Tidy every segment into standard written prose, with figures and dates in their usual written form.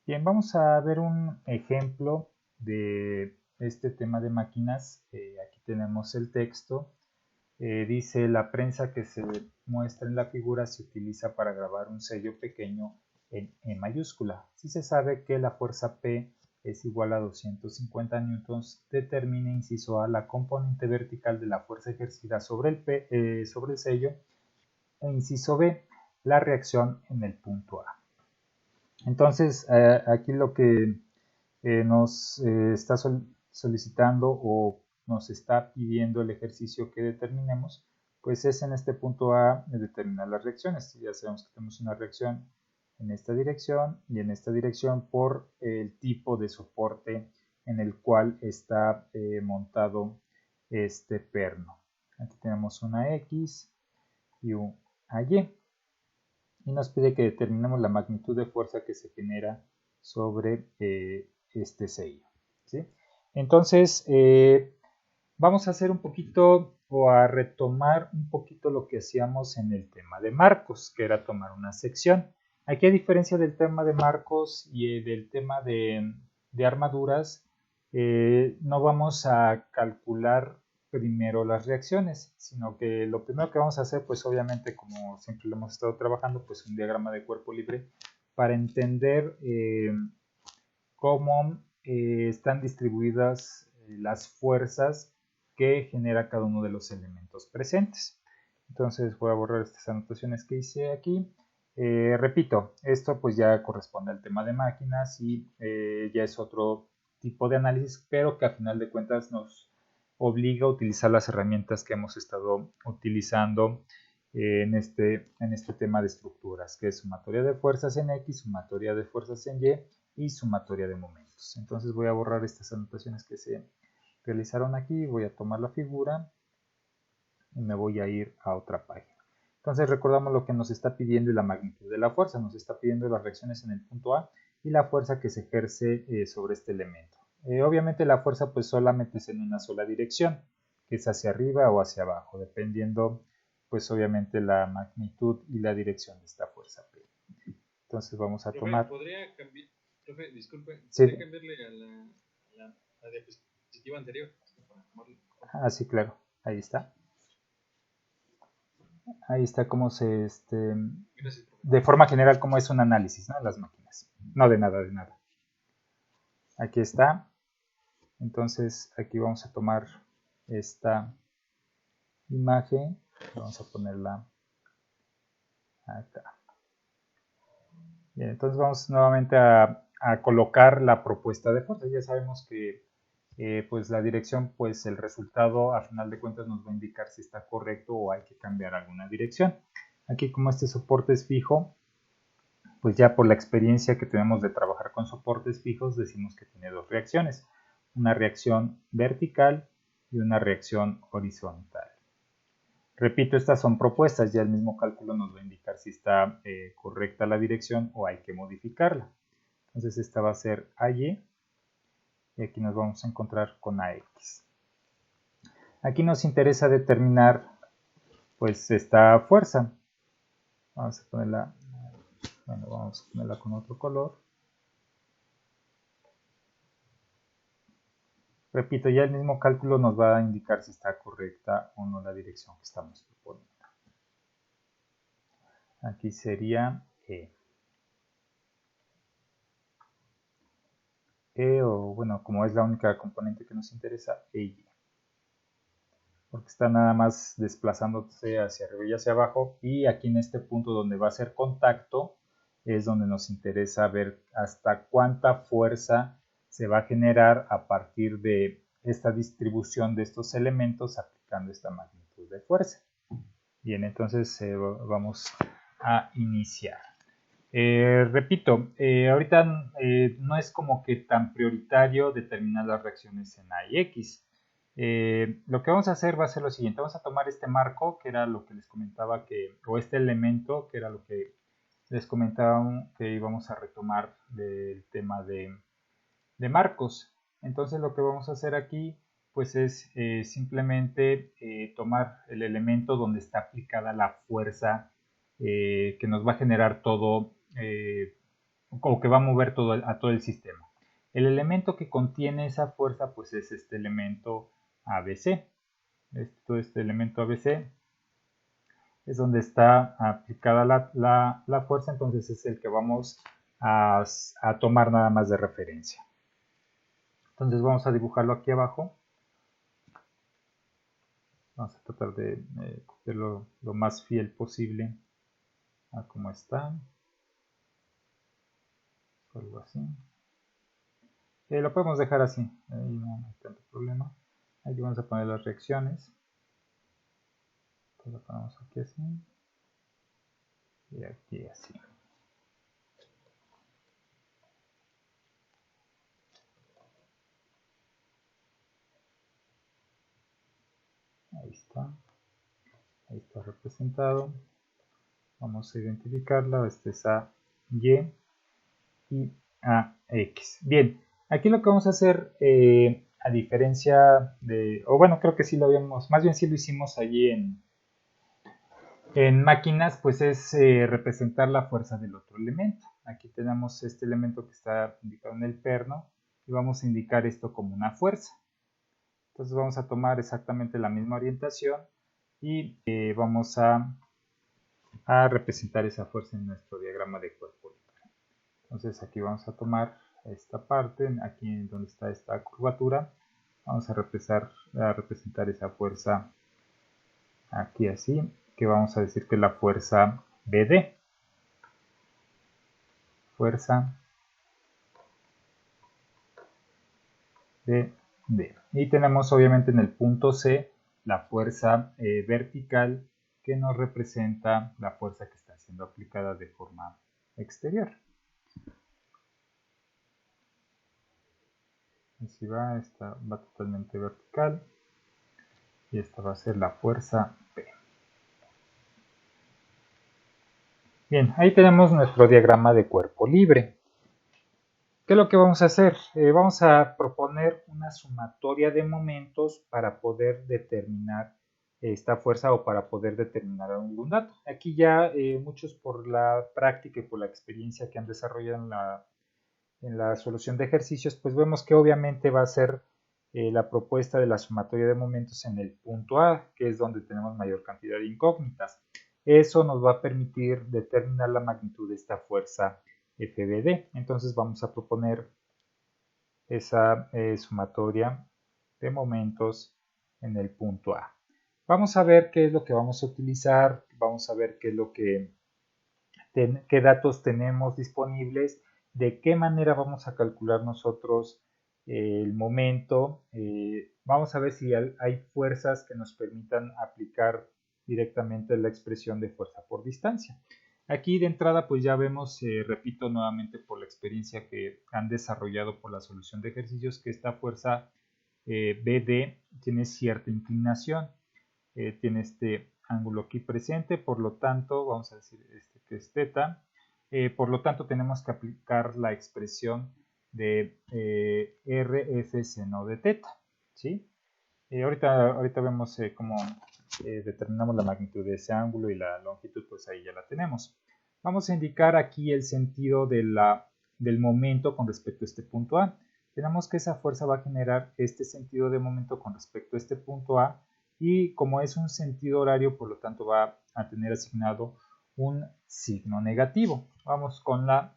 Bien, vamos a ver un ejemplo de este tema de máquinas. Aquí tenemos el texto. Dice, la prensa que se muestra en la figura se utiliza para grabar un sello pequeño en E mayúscula. Si se sabe que la fuerza P es igual a 250 newtons, determine, inciso A, la componente vertical de la fuerza ejercida sobre sobre el sello, e inciso B, la reacción en el punto A. Entonces, aquí lo que nos está solicitando o nos está pidiendo el ejercicio que determinemos, pues es en este punto A determinar las reacciones. Ya sabemos que tenemos una reacción en esta dirección y en esta dirección por el tipo de soporte en el cual está montado este perno. Aquí tenemos una X y una Y, y nos pide que determinemos la magnitud de fuerza que se genera sobre este sello, ¿sí? Entonces, vamos a hacer un poquito o a retomar un poquito lo que hacíamos en el tema de marcos, que era tomar una sección. Aquí, a diferencia del tema de marcos y del tema de armaduras, no vamos a calcular primero las reacciones, sino que lo primero que vamos a hacer, pues obviamente, como siempre lo hemos estado trabajando, pues un diagrama de cuerpo libre para entender cómo están distribuidas las fuerzas que genera cada uno de los elementos presentes. Entonces voy a borrar estas anotaciones que hice aquí. Repito, esto pues ya corresponde al tema de máquinas y ya es otro tipo de análisis, pero que a final de cuentas nos obliga a utilizar las herramientas que hemos estado utilizando en este tema de estructuras, que es sumatoria de fuerzas en X, sumatoria de fuerzas en Y sumatoria de momentos. Entonces voy a borrar estas anotaciones que se realizaron aquí, voy a tomar la figura y me voy a ir a otra página. Entonces recordamos lo que nos está pidiendo y la magnitud de la fuerza. Nos está pidiendo las reacciones en el punto A y la fuerza que se ejerce sobre este elemento. Obviamente la fuerza pues solamente es en una sola dirección, que es hacia arriba o hacia abajo, dependiendo pues obviamente la magnitud y la dirección de esta fuerza P. Entonces vamos a Profe, tomar... ¿podría cambiar? Profe, disculpe, Sí, ¿podría cambiarle a la diapositiva anterior? Para tomarlo mejor. ah, sí, claro, ahí está. Ahí está cómo Gracias, profe. de forma general, cómo es un análisis, ¿no? En las máquinas. No, de nada, de nada. Aquí está. Entonces, aquí vamos a tomar esta imagen. Vamos a ponerla acá. Bien, entonces vamos nuevamente a colocar la propuesta de fuerza. Ya sabemos que pues la dirección, pues el resultado a final de cuentas nos va a indicar si está correcto o hay que cambiar alguna dirección. Aquí como este soporte es fijo, pues ya por la experiencia que tenemos de trabajar con soportes fijos, decimos que tiene dos reacciones, una reacción vertical y una reacción horizontal. Repito, estas son propuestas, ya el mismo cálculo nos va a indicar si está correcta la dirección o hay que modificarla. Entonces esta va a ser AY y aquí nos vamos a encontrar con AX. Aquí nos interesa determinar pues esta fuerza. Vamos a ponerla, bueno, vamos a ponerla con otro color. Repito, ya el mismo cálculo nos va a indicar si está correcta o no la dirección que estamos proponiendo. Aquí sería E. E o bueno, como es la única componente que nos interesa, EY. Porque está nada más desplazándose hacia arriba y hacia abajo. Y aquí en este punto donde va a ser contacto es donde nos interesa ver hasta cuánta fuerza se va a generar a partir de esta distribución de estos elementos aplicando esta magnitud de fuerza. Bien, entonces vamos a iniciar. Repito, ahorita no es como que tan prioritario determinar las reacciones en A y X. Lo que vamos a hacer va a ser lo siguiente. Vamos a tomar este marco, que era lo que les comentaba o este elemento, que era lo que les comentaba que íbamos a retomar del tema de marcos. Entonces lo que vamos a hacer aquí pues es simplemente tomar el elemento donde está aplicada la fuerza que nos va a generar todo o que va a mover a todo el sistema. El elemento que contiene esa fuerza pues es este elemento ABC. Todo este elemento ABC es donde está aplicada la fuerza, entonces es el que vamos a tomar nada más de referencia. Entonces vamos a dibujarlo aquí abajo. Vamos a tratar de copiarlo lo más fiel posible a cómo está. Algo así. Lo podemos dejar así, ahí no hay tanto problema. Aquí vamos a poner las reacciones. Entonces lo ponemos aquí así. Y aquí así. Ahí está. Ahí está representado. Vamos a identificarla. Este es AY y AX. Bien, aquí lo que vamos a hacer, a diferencia de, o bueno, creo que sí lo habíamos, más bien sí lo hicimos allí en máquinas, pues es representar la fuerza del otro elemento. Aquí tenemos este elemento que está indicado en el perno y vamos a indicar esto como una fuerza. Entonces vamos a tomar exactamente la misma orientación y vamos a representar esa fuerza en nuestro diagrama de cuerpo libre. Entonces aquí vamos a tomar esta parte, aquí donde está esta curvatura, vamos a representar esa fuerza aquí así, que vamos a decir que es la fuerza BD. Fuerza BD. Y tenemos obviamente en el punto C la fuerza vertical, que nos representa la fuerza que está siendo aplicada de forma exterior. Así va, esta va totalmente vertical y esta va a ser la fuerza P. Bien, ahí tenemos nuestro diagrama de cuerpo libre. ¿Qué es lo que vamos a hacer? Vamos a proponer una sumatoria de momentos para poder determinar esta fuerza o para poder determinar algún dato. Aquí ya muchos por la práctica y por la experiencia que han desarrollado en la solución de ejercicios, pues vemos que obviamente va a ser la propuesta de la sumatoria de momentos en el punto A, que es donde tenemos mayor cantidad de incógnitas. Eso nos va a permitir determinar la magnitud de esta fuerza FBD. Entonces vamos a proponer esa sumatoria de momentos en el punto A. Vamos a ver qué es lo que vamos a utilizar, vamos a ver qué es lo qué datos tenemos disponibles, de qué manera vamos a calcular nosotros el momento. Vamos a ver si hay fuerzas que nos permitan aplicar directamente la expresión de fuerza por distancia. Aquí de entrada pues ya vemos, repito nuevamente por la experiencia que han desarrollado por la solución de ejercicios, que esta fuerza BD tiene cierta inclinación, tiene este ángulo aquí presente, por lo tanto vamos a decir que es θ, por lo tanto tenemos que aplicar la expresión de RF seno de θ, ¿sí? Ahorita vemos cómo determinamos la magnitud de ese ángulo y la longitud, pues ahí ya la tenemos. Vamos a indicar aquí el sentido del momento con respecto a este punto A. Tenemos que esa fuerza va a generar este sentido de momento con respecto a este punto A, y como es un sentido horario, por lo tanto va a tener asignado un signo negativo. Vamos con la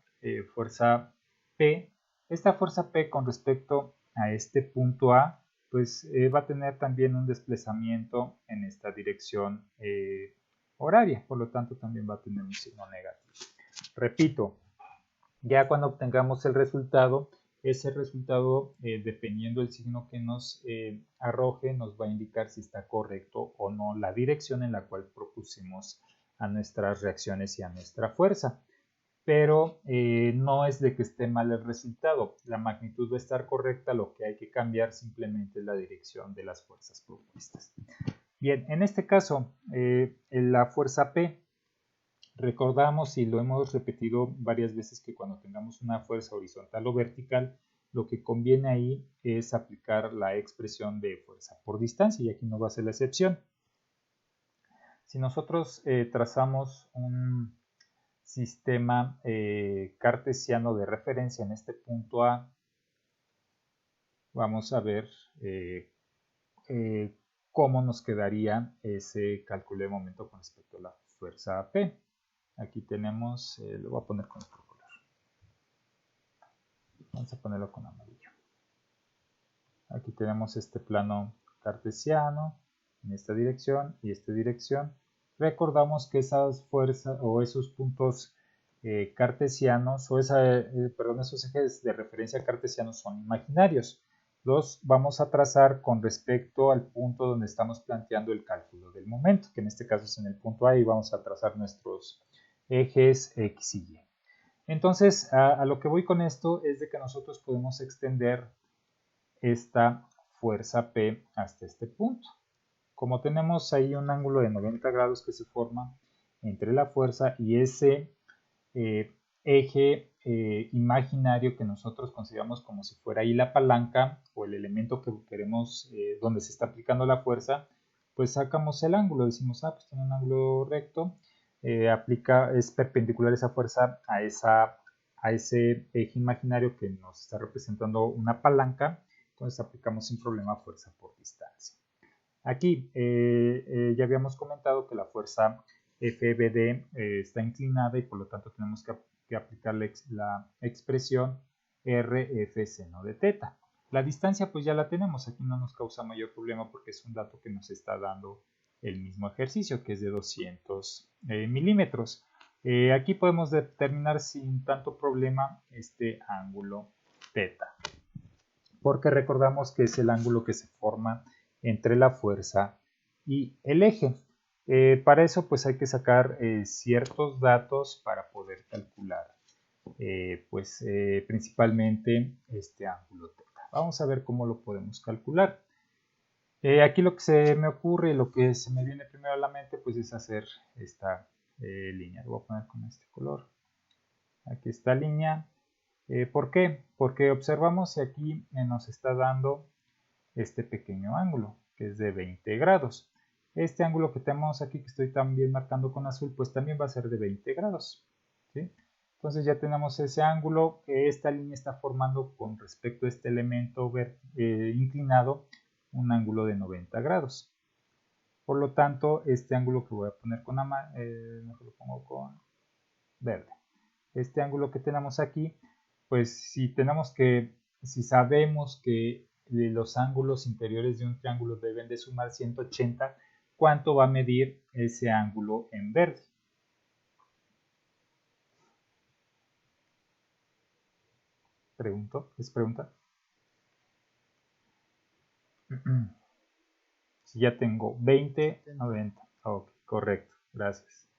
fuerza P. Esta fuerza P con respecto a este punto A, pues va a tener también un desplazamiento en esta dirección horaria, por lo tanto también va a tener un signo negativo. Repito, ya cuando obtengamos el resultado, ese resultado, dependiendo del signo que nos arroje, nos va a indicar si está correcto o no la dirección en la cual propusimos a nuestras reacciones y a nuestra fuerza. Pero no es de que esté mal el resultado, la magnitud va a estar correcta, lo que hay que cambiar simplemente es la dirección de las fuerzas propuestas. Bien, en este caso, la fuerza P, recordamos y lo hemos repetido varias veces que cuando tengamos una fuerza horizontal o vertical, lo que conviene ahí es aplicar la expresión de fuerza por distancia, y aquí no va a ser la excepción. Si nosotros trazamos un sistema cartesiano de referencia en este punto A, vamos a ver cómo nos quedaría ese cálculo de momento con respecto a la fuerza P. Aquí tenemos, lo voy a poner con otro color. Vamos a ponerlo con amarillo. Aquí tenemos este plano cartesiano en esta dirección y esta dirección. Recordamos que esas fuerzas o esos puntos cartesianos o esos ejes de referencia cartesianos son imaginarios. Los vamos a trazar con respecto al punto donde estamos planteando el cálculo del momento, que en este caso es en el punto A, y vamos a trazar nuestros ejes X y Y. Entonces, a lo que voy con esto es de que nosotros podemos extender esta fuerza P hasta este punto. Como tenemos ahí un ángulo de 90 grados que se forma entre la fuerza y ese eje imaginario que nosotros consideramos como si fuera ahí la palanca o el elemento que queremos donde se está aplicando la fuerza, pues sacamos el ángulo, decimos, pues tiene un ángulo recto, es perpendicular esa fuerza a ese eje imaginario que nos está representando una palanca, entonces aplicamos sin problema fuerza por distancia. Aquí ya habíamos comentado que la fuerza FBD está inclinada y por lo tanto tenemos que aplicarle la expresión RF seno de teta. La distancia pues ya la tenemos, aquí no nos causa mayor problema porque es un dato que nos está dando el mismo ejercicio, que es de 200 milímetros. Aquí podemos determinar sin tanto problema este ángulo teta, porque recordamos que es el ángulo que se forma entre la fuerza y el eje. Para eso pues hay que sacar ciertos datos para poder calcular principalmente este ángulo teta. Vamos a ver cómo lo podemos calcular. Aquí lo que se me ocurre, lo que se me viene primero a la mente pues es hacer esta línea. Lo voy a poner con este color. Aquí esta línea. ¿Por qué? Porque observamos que aquí nos está dando este pequeño ángulo, que es de 20 grados. Este ángulo que tenemos aquí, que estoy también marcando con azul, pues también va a ser de 20 grados. ¿Sí? Entonces ya tenemos ese ángulo que esta línea está formando con respecto a este elemento inclinado, un ángulo de 90 grados. Por lo tanto, este ángulo que voy a poner con mejor lo pongo con verde. Este ángulo que tenemos aquí, pues si sabemos que los ángulos interiores de un triángulo deben de sumar 180, ¿cuánto va a medir ese ángulo en verde? ¿Es pregunta? Si ya tengo 20, 90. Ok, correcto, gracias.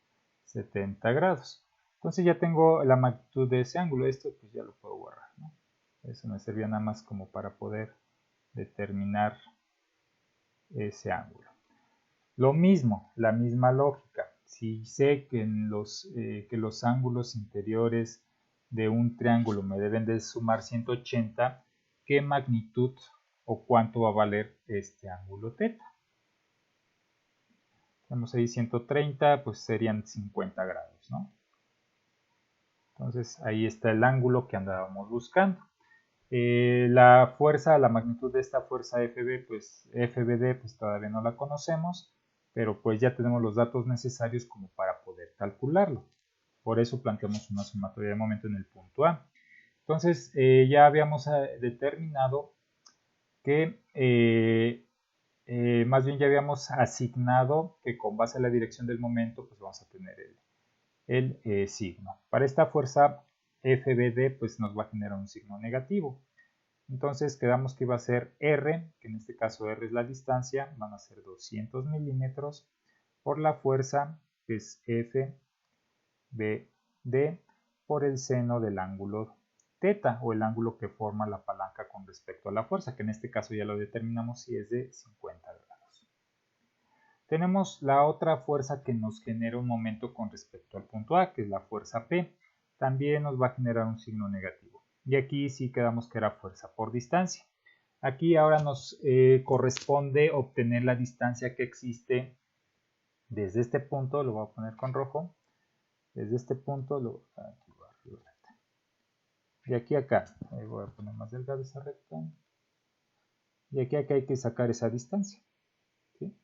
70 grados. Entonces ya tengo la magnitud de ese ángulo. Esto pues ya lo puedo borrar, ¿no? Eso me servía nada más como para poder determinar ese ángulo. Lo mismo, la misma lógica. Si sé que los ángulos interiores de un triángulo me deben de sumar 180, ¿qué magnitud o cuánto va a valer este ángulo teta? Tenemos ahí 130, pues serían 50 grados, ¿no? Entonces ahí está el ángulo que andábamos buscando. La fuerza, la magnitud de esta fuerza FBD, pues todavía no la conocemos, pero pues ya tenemos los datos necesarios como para poder calcularlo. Por eso planteamos una sumatoria de momento en el punto A. Entonces ya habíamos determinado que, más bien ya habíamos asignado que con base a la dirección del momento, pues vamos a tener el signo. Para esta fuerza FBD, pues nos va a generar un signo negativo. Entonces quedamos que iba a ser R, que en este caso R es la distancia, van a ser 200 milímetros por la fuerza, que es FBD, por el seno del ángulo teta, o el ángulo que forma la palanca con respecto a la fuerza, que en este caso ya lo determinamos si es de 50 grados. Tenemos la otra fuerza que nos genera un momento con respecto al punto A, que es la fuerza P. También nos va a generar un signo negativo. Y aquí sí quedamos que era fuerza por distancia. Aquí ahora nos corresponde obtener la distancia que existe desde este punto, lo voy a poner con rojo, Desde este punto, de aquí a acá, voy a poner más delgada esa recta. De aquí a acá hay que sacar esa distancia, ¿sí?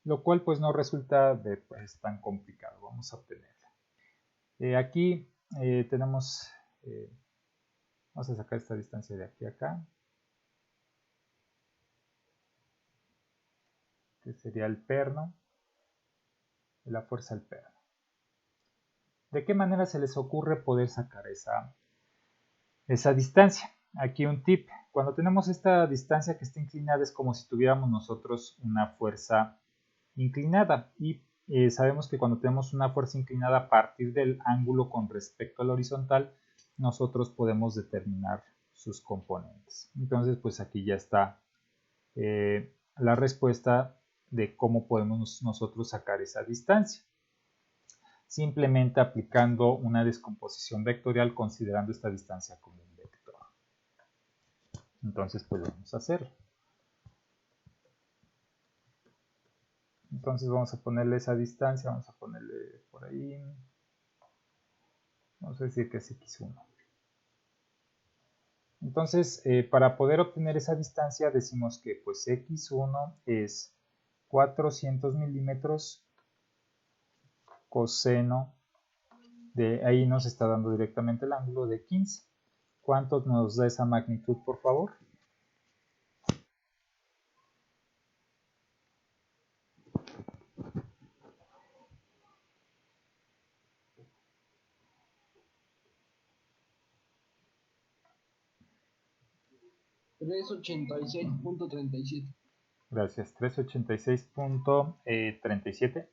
Lo cual pues no resulta pues, tan complicado. Vamos a obtenerla. Aquí tenemos, vamos a sacar esta distancia de aquí a acá, que sería el perno, la fuerza del perno. ¿De qué manera se les ocurre poder sacar esa distancia? Aquí un tip. Cuando tenemos esta distancia que está inclinada es como si tuviéramos nosotros una fuerza inclinada y sabemos que cuando tenemos una fuerza inclinada a partir del ángulo con respecto al horizontal nosotros podemos determinar sus componentes. Entonces pues aquí ya está la respuesta de cómo podemos nosotros sacar esa distancia. Simplemente aplicando una descomposición vectorial considerando esta distancia como un vector. Entonces pues vamos a hacerlo. Entonces vamos a ponerle esa distancia, vamos a ponerle por ahí, vamos a decir que es x1. Entonces para poder obtener esa distancia decimos que pues x1 es 400 milímetros coseno de ahí nos está dando directamente el ángulo de 15. ¿Cuánto nos da esa magnitud, por favor? $386.37. Gracias, 386.37.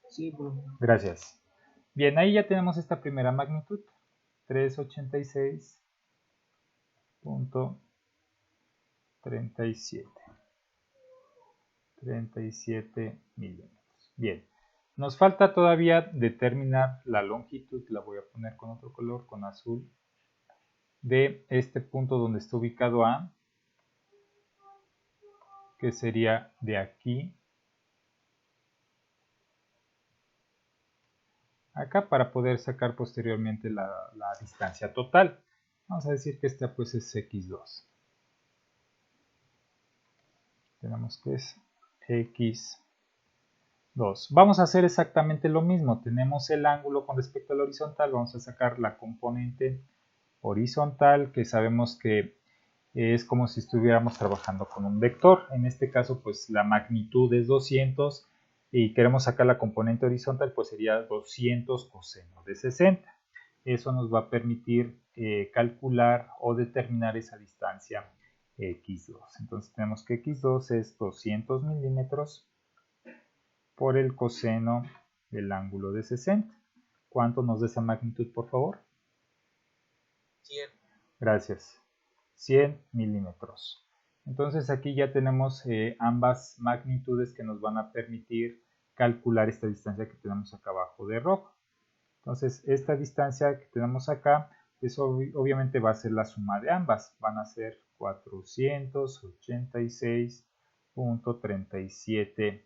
Sí, bro. Gracias. Bien, ahí ya tenemos esta primera magnitud, 386.37 milímetros. Bien, nos falta todavía determinar la longitud, la voy a poner con otro color, con azul, de este punto donde está ubicado A, que sería de aquí acá para poder sacar posteriormente la distancia total. Vamos a decir que esta pues es x2. Tenemos que es x2. Vamos a hacer exactamente lo mismo. Tenemos el ángulo con respecto al horizontal. Vamos a sacar la componente horizontal que sabemos que es como si estuviéramos trabajando con un vector. En este caso pues la magnitud es 200 y queremos sacar la componente horizontal, pues sería 200 coseno de 60. Eso nos va a permitir calcular o determinar esa distancia x2. Entonces tenemos que x2 es 200 milímetros por el coseno del ángulo de 60. ¿Cuánto nos da esa magnitud, por favor? 100. Gracias. 100 milímetros. Entonces aquí ya tenemos ambas magnitudes que nos van a permitir calcular esta distancia que tenemos acá abajo de rojo. Entonces esta distancia que tenemos acá, eso obviamente va a ser la suma de ambas. Van a ser 486.37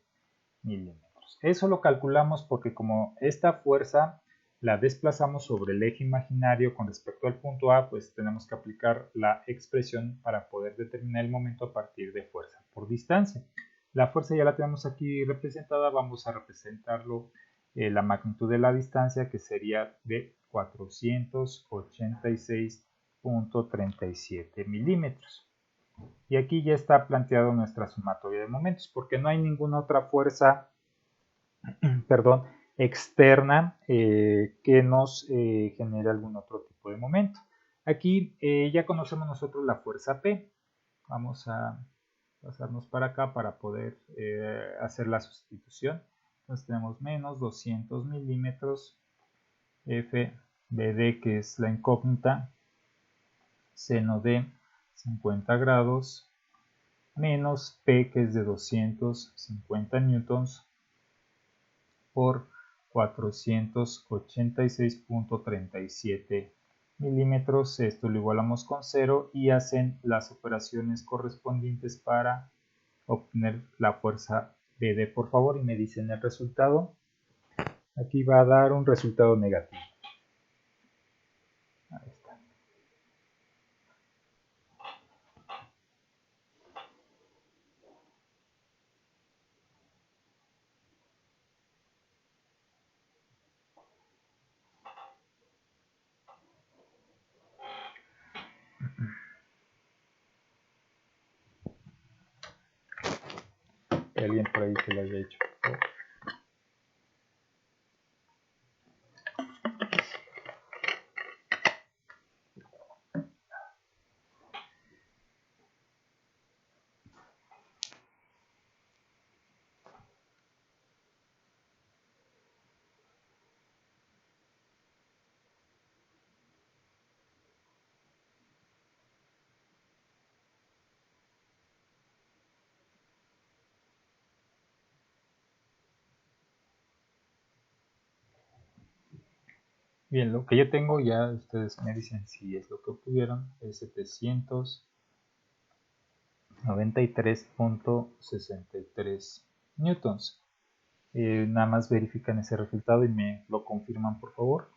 milímetros. Eso lo calculamos porque como esta fuerza la desplazamos sobre el eje imaginario con respecto al punto A, pues tenemos que aplicar la expresión para poder determinar el momento a partir de fuerza por distancia. La fuerza ya la tenemos aquí representada, vamos a representarlo la magnitud de la distancia que sería de 486.37 milímetros. Y aquí ya está planteado nuestra sumatoria de momentos porque no hay ninguna otra fuerza externa que nos genere algún otro tipo de momento. Aquí ya conocemos nosotros la fuerza P. Vamos a pasarnos para acá para poder hacer la sustitución. Entonces tenemos menos 200 milímetros FBD, que es la incógnita, seno de 50 grados, menos P, que es de 250 newtons, por 486.37 milímetros. Esto lo igualamos con 0 y hacen las operaciones correspondientes para obtener la fuerza BD, por favor, y me dicen el resultado. Aquí va a dar un resultado negativo. Ahí está. Hay alguien por ahí que lo haya hecho. Bien, lo que yo tengo ya ustedes me dicen si es lo que obtuvieron, es 793.63 newtons. Nada más verifican ese resultado y me lo confirman, por favor.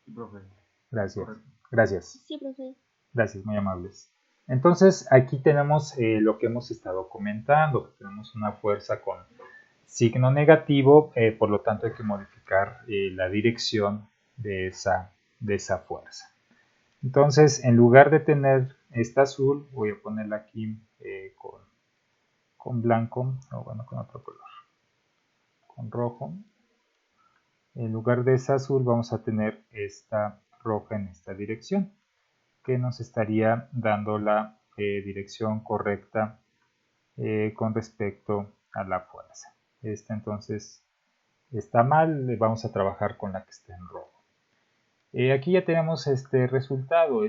Sí, profe. Gracias. Correcto. Gracias. Sí, profe. Gracias, muy amables. Entonces, aquí tenemos lo que hemos estado comentando. Tenemos una fuerza con signo negativo, por lo tanto hay que modificar la dirección de esa fuerza. Entonces, en lugar de tener esta azul, voy a ponerla aquí con blanco, o bueno, con otro color, con rojo. En lugar de esa azul vamos a tener esta roja en esta dirección, que nos estaría dando la dirección correcta con respecto a la fuerza. Esta entonces está mal, vamos a trabajar con la que está en rojo. Aquí ya tenemos este resultado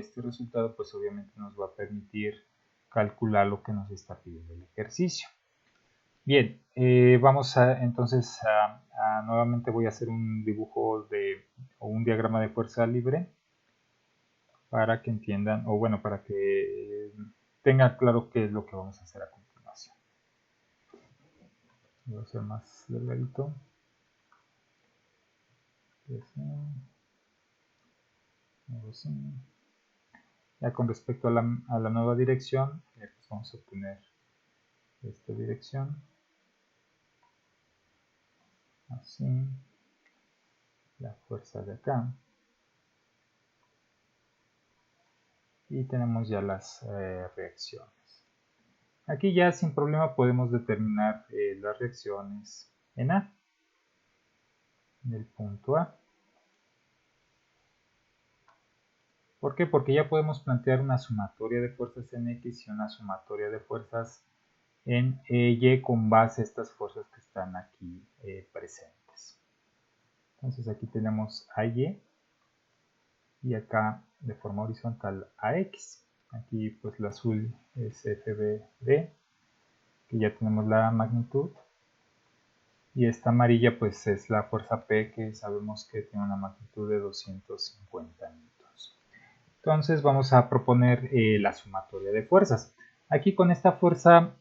pues obviamente nos va a permitir calcular lo que nos está pidiendo el ejercicio. Bien, vamos a entonces nuevamente voy a hacer un dibujo o un diagrama de fuerza libre para que entiendan, o bueno, para que tengan claro qué es lo que vamos a hacer a continuación. Voy a hacer más delgadito. Así. Ya con respecto a la nueva dirección, pues vamos a obtener esta dirección. Así. La fuerza de acá. Y tenemos ya las reacciones. Aquí ya sin problema podemos determinar las reacciones en A, en el punto A. ¿Por qué? Porque ya podemos plantear una sumatoria de fuerzas en X y una sumatoria de fuerzas en Y con base a estas fuerzas que están aquí presentes. Entonces aquí tenemos AY y acá de forma horizontal AX. Aquí pues la azul es FBD, que ya tenemos la magnitud. Y esta amarilla pues es la fuerza P, que sabemos que tiene una magnitud de 250 newtons. Entonces vamos a proponer la sumatoria de fuerzas. Aquí con esta fuerza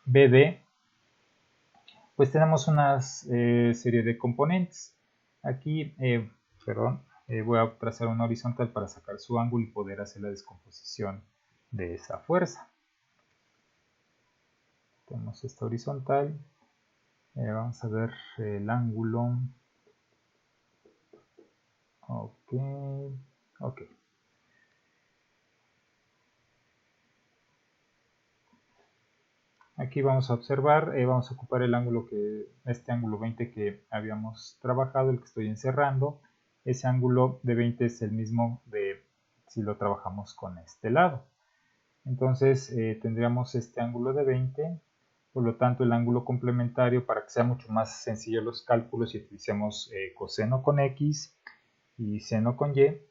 BD pues tenemos una serie de componentes. Aquí, voy a trazar una horizontal para sacar su ángulo y poder hacer la descomposición de esa fuerza. Tenemos esta horizontal. Vamos a ver el ángulo. Ok. Aquí vamos a observar, vamos a ocupar el ángulo este ángulo 20 que habíamos trabajado, el que estoy encerrando. Ese ángulo de 20 es el mismo de si lo trabajamos con este lado. Entonces tendríamos este ángulo de 20, por lo tanto el ángulo complementario, para que sea mucho más sencillo los cálculos y utilicemos coseno con X y seno con Y.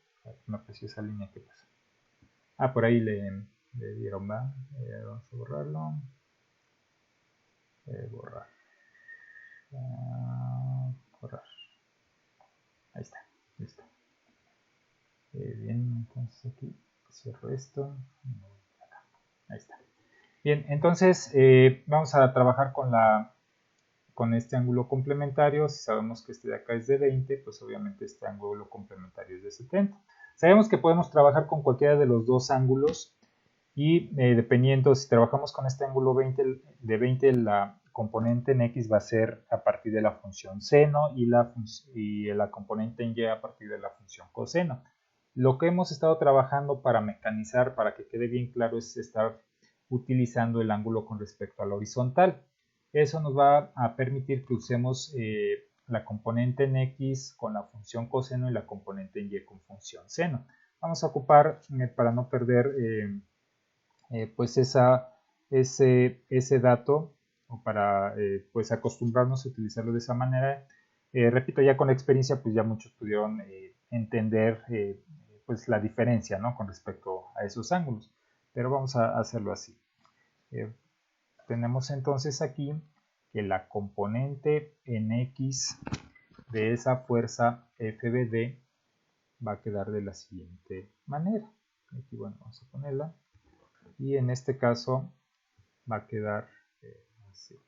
Me aprecio esa línea que pasa. Por ahí le dieron, va. Vamos a borrarlo. Borrar. Borrar. Ahí está. Listo. Bien, entonces aquí cierro esto. Ahí está. Bien, entonces vamos a trabajar con con este ángulo complementario, si sabemos que este de acá es de 20, pues obviamente este ángulo complementario es de 70. Sabemos que podemos trabajar con cualquiera de los dos ángulos y dependiendo si trabajamos con este ángulo 20, de 20, la componente en X va a ser a partir de la función seno y la componente en Y a partir de la función coseno. Lo que hemos estado trabajando para mecanizar, para que quede bien claro, es estar utilizando el ángulo con respecto a la horizontal. Eso nos va a permitir que usemos la componente en X con la función coseno y la componente en Y con función seno. Vamos a ocupar, para no perder pues ese dato, o para pues acostumbrarnos a utilizarlo de esa manera. Repito, ya con la experiencia pues ya muchos pudieron entender pues la diferencia, ¿no?, con respecto a esos ángulos, pero vamos a hacerlo así. Tenemos entonces aquí que la componente en X de esa fuerza FBD va a quedar de la siguiente manera. Aquí, bueno, vamos a ponerla. Y en este caso va a quedar así.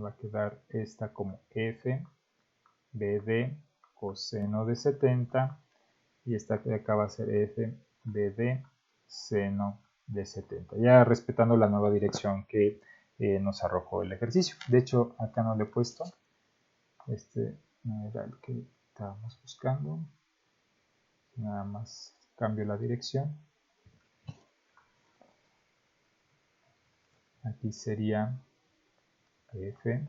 Va a quedar esta como F BD coseno de 70 y esta de acá va a ser F BD seno de 70. Ya respetando la nueva dirección que nos arrojó el ejercicio. De hecho, acá no le he puesto. Este no era el que estábamos buscando. Nada más cambio la dirección. Aquí sería F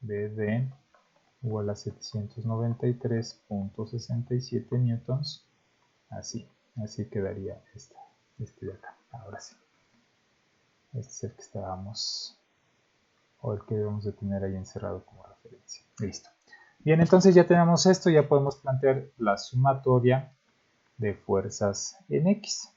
BD igual a 793.67 newtons. Así quedaría este de acá. Ahora sí. Este es el que estábamos, o el que debemos de tener ahí encerrado como referencia. Listo. Bien, entonces ya tenemos esto, ya podemos plantear la sumatoria de fuerzas en X.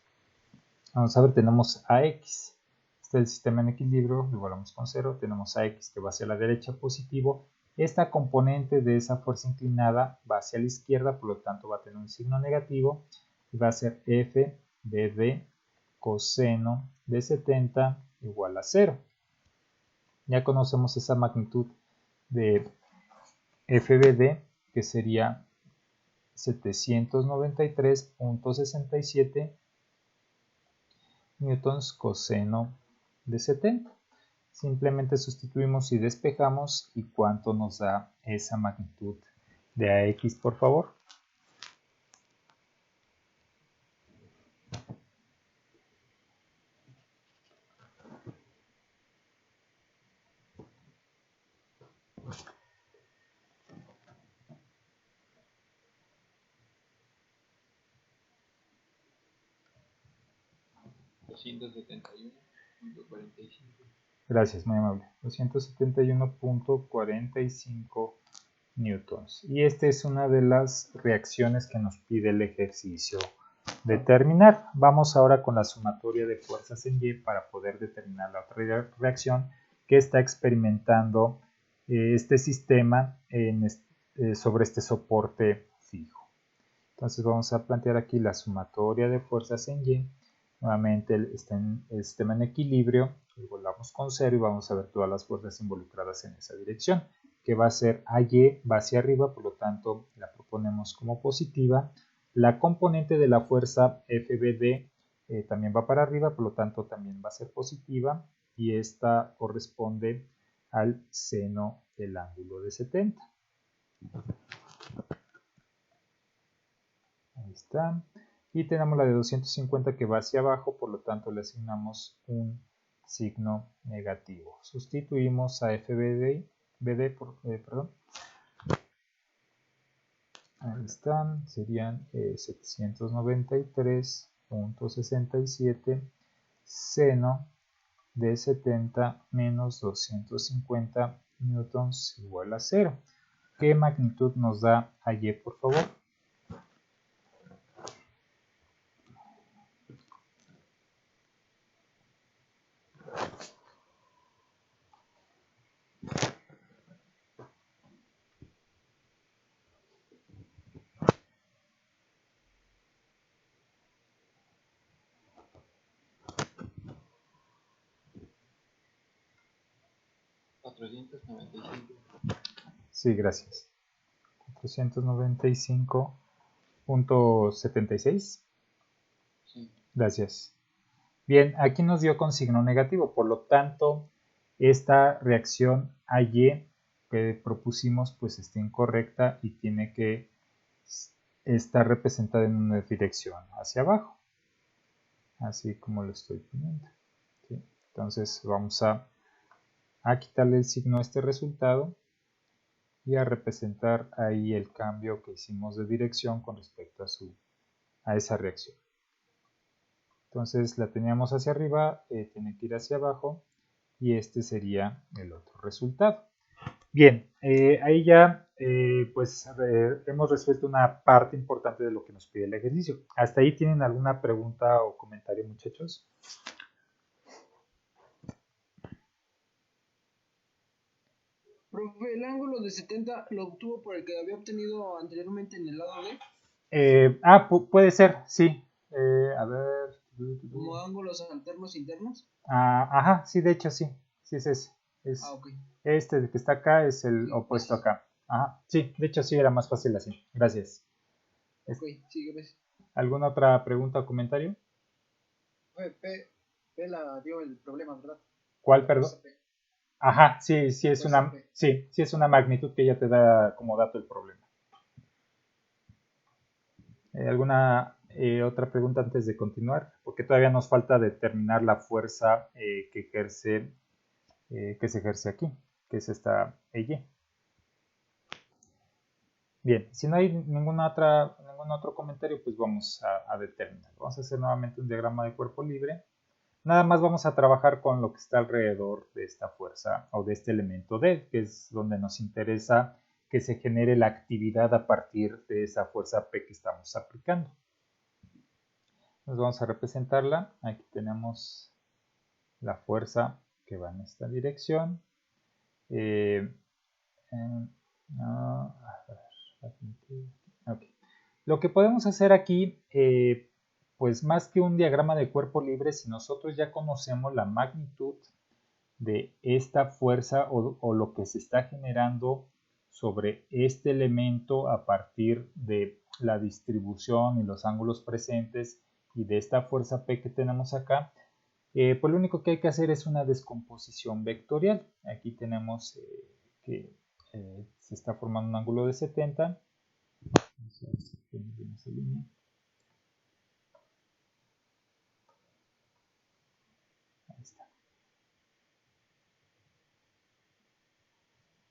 Vamos a ver, tenemos AX. Este es el sistema en equilibrio, lo igualamos con 0. Tenemos AX que va hacia la derecha positivo. Esta componente de esa fuerza inclinada va hacia la izquierda, por lo tanto va a tener un signo negativo. Y va a ser F BD coseno de 70 igual a 0. Ya conocemos esa magnitud de FBD, que sería 793.67 newtons coseno de 70. Simplemente sustituimos y despejamos. ¿Y cuánto nos da esa magnitud de AX, por favor? Gracias, muy amable. 271.45 newtons. Y esta es una de las reacciones que nos pide el ejercicio determinar. Vamos ahora con la sumatoria de fuerzas en Y para poder determinar la otra reacción que está experimentando este sistema sobre este soporte fijo. Entonces vamos a plantear aquí la sumatoria de fuerzas en Y. Nuevamente el sistema en equilibrio, lo volvamos con 0 y vamos a ver todas las fuerzas involucradas en esa dirección, que va a ser AY va hacia arriba, por lo tanto la proponemos como positiva. La componente de la fuerza FBD también va para arriba, por lo tanto también va a ser positiva, y esta corresponde al seno del ángulo de 70. Ahí está. Y tenemos la de 250 que va hacia abajo, por lo tanto le asignamos un signo negativo. Sustituimos a FBD, perdón. Ahí están, serían 793.67 seno de 70 menos 250 newtons igual a 0. ¿Qué magnitud nos da Y, por favor? 495. Sí, gracias. 495.76. Sí. Gracias. Bien, aquí nos dio con signo negativo, por lo tanto, esta reacción AY que propusimos pues está incorrecta y tiene que estar representada en una dirección hacia abajo, así como lo estoy poniendo. ¿Sí? Entonces vamos a quitarle el signo a este resultado y a representar ahí el cambio que hicimos de dirección con respecto a esa reacción. Entonces la teníamos hacia arriba, tiene que ir hacia abajo y este sería el otro resultado. Bien, ahí ya pues hemos resuelto una parte importante de lo que nos pide el ejercicio. ¿Hasta ahí tienen alguna pregunta o comentario, muchachos? Profe, ¿el ángulo de 70 lo obtuvo por el que había obtenido anteriormente en el lado D? Puede ser, sí. A ver. ¿Como ángulos alternos internos? Ajá, sí, de hecho sí. Sí es ese. Ok. Este que está acá es el Sí, opuesto gracias. acá. Ajá, sí, de hecho sí era más fácil así. Gracias. Ok, sí, gracias. ¿Alguna otra pregunta o comentario? P la dio el problema, ¿verdad? ¿Cuál, La perdón? fuerza P. Ajá, sí, La fuerza P. sí es una magnitud que ya te da como dato el problema. ¿Alguna otra pregunta antes de continuar? Porque todavía nos falta determinar la fuerza que se ejerce aquí, que es esta Y. Bien, si no hay ningún otro comentario, pues vamos a determinar. Vamos a hacer nuevamente un diagrama de cuerpo libre. Nada más vamos a trabajar con lo que está alrededor de esta fuerza o de este elemento D, que es donde nos interesa que se genere la actividad a partir de esa fuerza P que estamos aplicando. Entonces vamos a representarla. Aquí tenemos la fuerza que va en esta dirección. Okay. Lo que podemos hacer aquí, pues más que un diagrama de cuerpo libre, si nosotros ya conocemos la magnitud de esta fuerza o lo que se está generando sobre este elemento a partir de la distribución y los ángulos presentes y de esta fuerza P que tenemos acá, pues lo único que hay que hacer es una descomposición vectorial. Aquí tenemos que se está formando un ángulo de 70. Ahí está.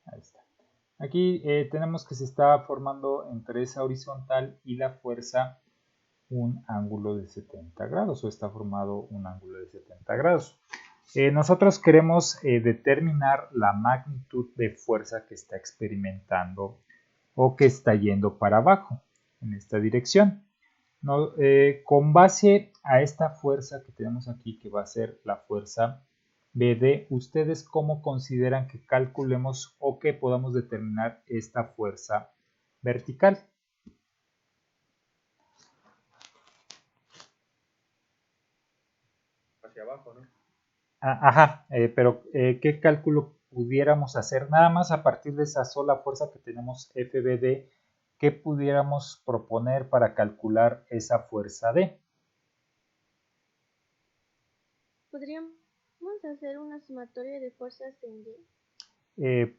Ahí está. Aquí tenemos que se está formando entre esa horizontal y la fuerza un ángulo de 70 grados o está formado un ángulo de 70 grados. Nosotros queremos determinar la magnitud de fuerza que está experimentando o que está yendo para abajo en esta dirección. No, con base a esta fuerza que tenemos aquí, que va a ser la fuerza BD, ¿ustedes cómo consideran que calculemos o que podamos determinar esta fuerza vertical? Hacia abajo, ¿no? Ajá, pero ¿qué cálculo pudiéramos hacer? Nada más a partir de esa sola fuerza que tenemos FBD, ¿qué pudiéramos proponer para calcular esa fuerza D? ¿Podríamos hacer una sumatoria de fuerzas en Y?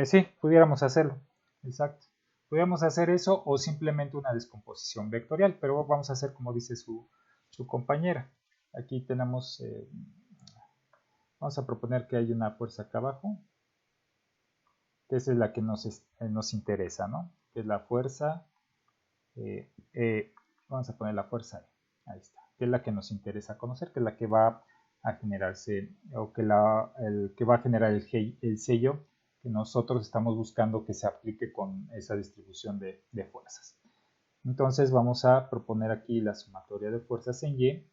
Sí, pudiéramos hacerlo, exacto. Pudiéramos hacer eso o simplemente una descomposición vectorial, pero vamos a hacer como dice su compañera. Aquí tenemos, vamos a proponer que hay una fuerza acá abajo, que esa es la que nos interesa, ¿no? Que es la fuerza, vamos a poner la fuerza E, ahí está, que es la que nos interesa conocer, que es la que va a generarse, o que que va a generar el sello que nosotros estamos buscando que se aplique con esa distribución de fuerzas. Entonces vamos a proponer aquí la sumatoria de fuerzas en Y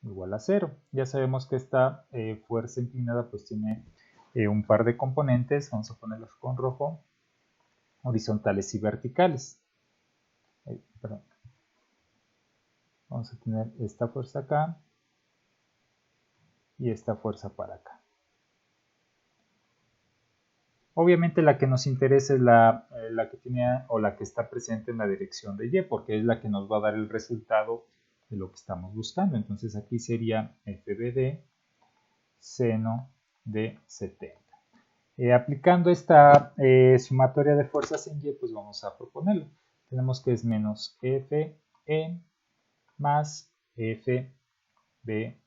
igual a 0. Ya sabemos que esta fuerza inclinada pues tiene un par de componentes, vamos a ponerlos con rojo, horizontales y verticales. Perdón. Vamos a tener esta fuerza acá y esta fuerza para acá. Obviamente la que nos interesa es la que tiene o la que está presente en la dirección de Y, porque es la que nos va a dar el resultado de lo que estamos buscando. Entonces aquí sería FBD seno de 70. Aplicando esta sumatoria de fuerzas en Y, pues vamos a proponerlo. Tenemos que es menos FE más FBD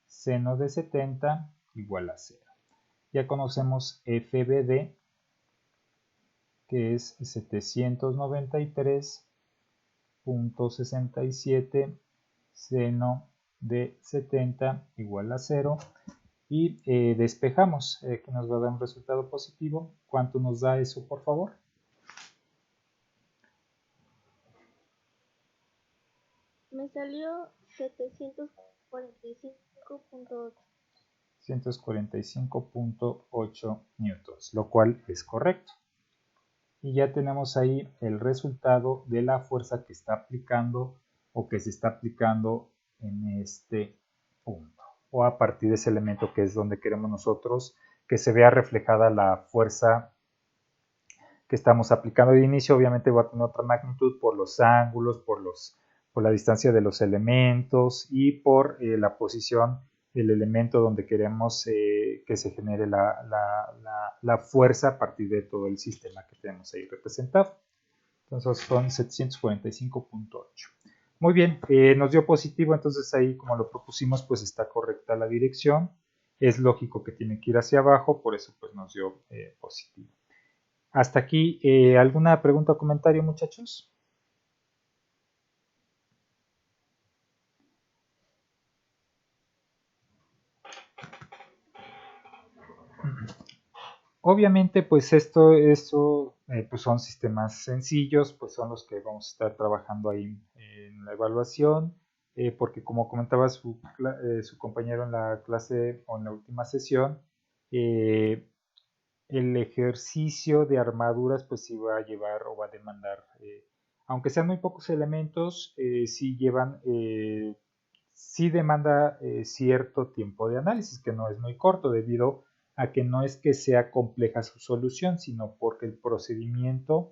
seno de 70 igual a 0. Ya conocemos FBD, que es 793.67 seno de 70 igual a 0. Y despejamos, que nos va a dar un resultado positivo. ¿Cuánto nos da eso, por favor? Me salió 745.8. 145.8 newtons, lo cual es correcto. Y ya tenemos ahí el resultado de la fuerza que está aplicando o que se está aplicando en este punto, o a partir de ese elemento que es donde queremos nosotros que se vea reflejada la fuerza que estamos aplicando de inicio. Obviamente va a tener otra magnitud por los ángulos, por la distancia de los elementos y por la posición del elemento donde queremos que se genere la fuerza a partir de todo el sistema que tenemos ahí representado. Entonces son 745.8. Muy bien, nos dio positivo, entonces ahí como lo propusimos pues está correcta la dirección. Es lógico que tiene que ir hacia abajo, por eso pues nos dio positivo. Hasta aquí, ¿alguna pregunta o comentario, muchachos? Obviamente, pues esto pues son sistemas sencillos, pues son los que vamos a estar trabajando ahí en la evaluación, porque como comentaba su compañero en la clase o en la última sesión, el ejercicio de armaduras pues sí va a llevar o va a demandar, aunque sean muy pocos elementos, sí demanda cierto tiempo de análisis, que no es muy corto debido a que no es que sea compleja su solución, sino porque el procedimiento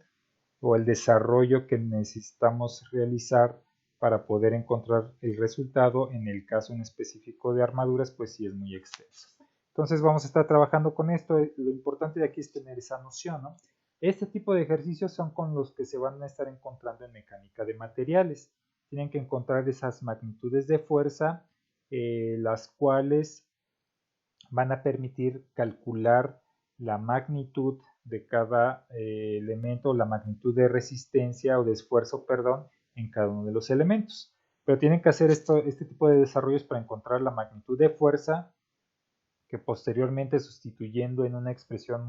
o el desarrollo que necesitamos realizar para poder encontrar el resultado, en el caso en específico de armaduras, pues sí es muy extenso. Entonces vamos a estar trabajando con esto. Lo importante de aquí es tener esa noción, ¿no? Este tipo de ejercicios son con los que se van a estar encontrando en mecánica de materiales. Tienen que encontrar esas magnitudes de fuerza, las cuales van a permitir calcular la magnitud de cada elemento, la magnitud de resistencia o de esfuerzo, perdón, en cada uno de los elementos. Pero tienen que hacer este tipo de desarrollos para encontrar la magnitud de fuerza, que posteriormente, sustituyendo en una expresión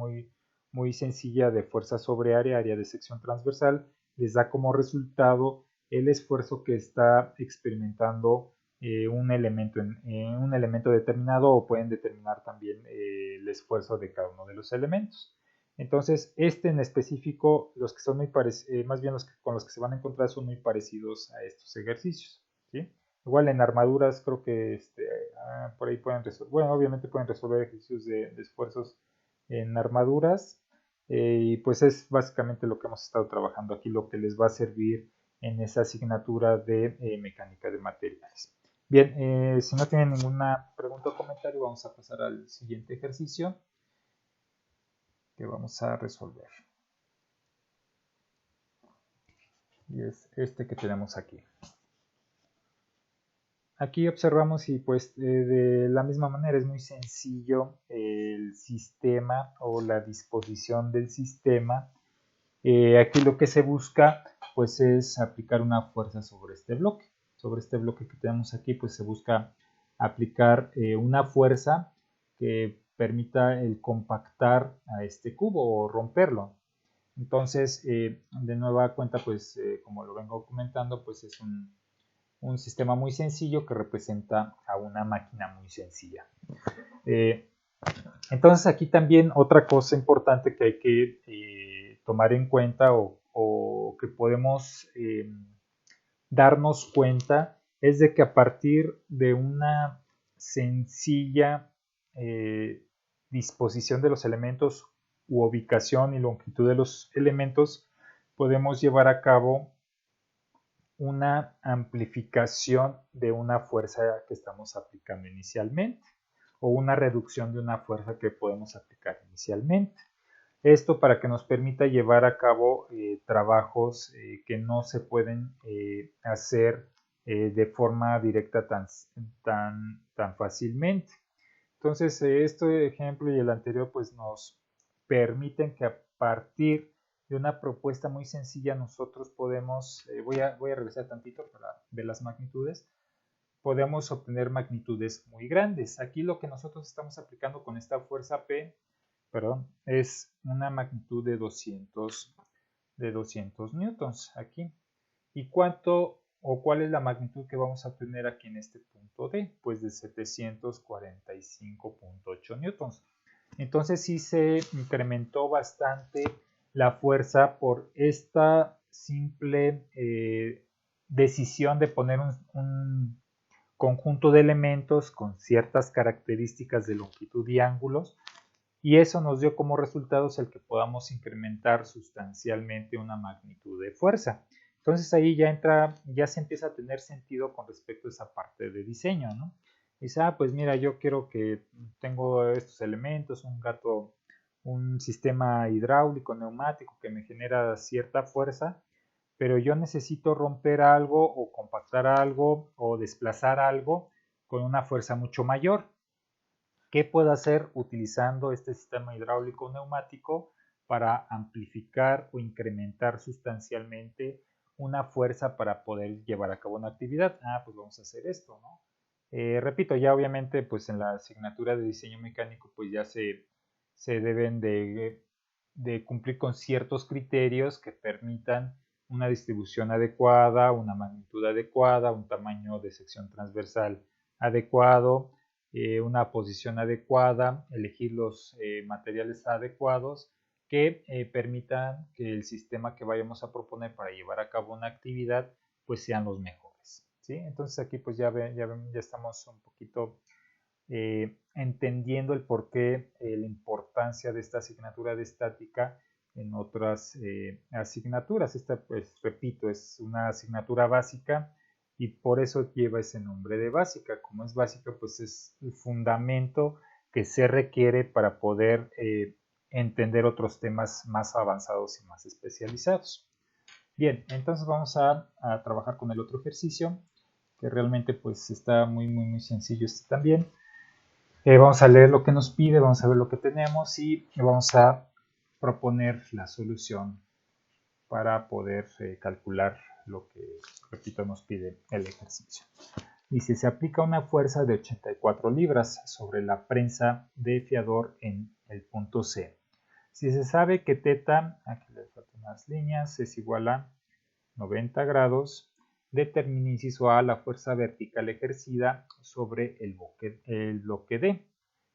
muy sencilla de fuerza sobre área de sección transversal, les da como resultado el esfuerzo que está experimentando un elemento determinado, o pueden determinar también el esfuerzo de cada uno de los elementos. Entonces, en específico, los que son más bien con los que se van a encontrar son muy parecidos a estos ejercicios, ¿sí? Igual en armaduras creo que por ahí pueden resolver, bueno, obviamente pueden resolver ejercicios de esfuerzos en armaduras, y pues es básicamente lo que hemos estado trabajando aquí, lo que les va a servir en esa asignatura de mecánica de materiales. Bien, si no tienen ninguna pregunta o comentario, vamos a pasar al siguiente ejercicio que vamos a resolver. Y es este que tenemos aquí. Aquí observamos y pues de la misma manera es muy sencillo el sistema o la disposición del sistema. Aquí lo que se busca pues es aplicar una fuerza sobre este bloque. Sobre este bloque que tenemos aquí pues se busca aplicar una fuerza que permita el compactar a este cubo o romperlo. Entonces, de nueva cuenta, pues como lo vengo comentando, pues es un sistema muy sencillo que representa a una máquina muy sencilla. Entonces aquí también otra cosa importante que hay que tomar en cuenta o que podemos darnos cuenta es de que a partir de una sencilla disposición de los elementos u ubicación y longitud de los elementos, podemos llevar a cabo una amplificación de una fuerza que estamos aplicando inicialmente o una reducción de una fuerza que podemos aplicar inicialmente. Esto para que nos permita llevar a cabo trabajos que no se pueden hacer de forma directa tan fácilmente. Entonces, este ejemplo y el anterior pues nos permiten que a partir de una propuesta muy sencilla nosotros podemos, voy a regresar tantito para ver las magnitudes, podemos obtener magnitudes muy grandes. Aquí lo que nosotros estamos aplicando con esta fuerza P, es una magnitud de 200 newtons aquí. ¿Y cuál es la magnitud que vamos a obtener aquí en este punto D? Pues de 745.8 newtons. Entonces sí se incrementó bastante la fuerza por esta simple decisión de poner un conjunto de elementos con ciertas características de longitud y ángulos, y eso nos dio como resultados el que podamos incrementar sustancialmente una magnitud de fuerza. Entonces ahí ya se empieza a tener sentido con respecto a esa parte de diseño, ¿no? Dice, pues mira, yo quiero que tengo estos elementos, un sistema hidráulico, neumático que me genera cierta fuerza, pero yo necesito romper algo o compactar algo o desplazar algo con una fuerza mucho mayor. ¿Qué puedo hacer utilizando este sistema hidráulico neumático para amplificar o incrementar sustancialmente una fuerza para poder llevar a cabo una actividad? Pues vamos a hacer esto, ¿no? Repito, ya obviamente pues en la asignatura de diseño mecánico pues ya se deben de cumplir con ciertos criterios que permitan una distribución adecuada, una magnitud adecuada, un tamaño de sección transversal adecuado, una posición adecuada, elegir los materiales adecuados que permitan que el sistema que vayamos a proponer para llevar a cabo una actividad pues sean los mejores, ¿sí? Entonces aquí pues ya estamos un poquito entendiendo el porqué, la importancia de esta asignatura de estática en otras asignaturas. Esta pues repito es una asignatura básica y por eso lleva ese nombre de básica. Como es básica, pues es el fundamento que se requiere para poder entender otros temas más avanzados y más especializados. Bien, entonces vamos a trabajar con el otro ejercicio, que realmente pues está muy sencillo este también. Vamos a leer lo que nos pide, vamos a ver lo que tenemos y vamos a proponer la solución para poder calcular lo que, repito, nos pide el ejercicio. Dice, se aplica una fuerza de 84 libras sobre la prensa de fiador en el punto C. Si se sabe que θ, aquí les faltan unas líneas, es igual a 90 grados, determina inciso A la fuerza vertical ejercida sobre el bloque D.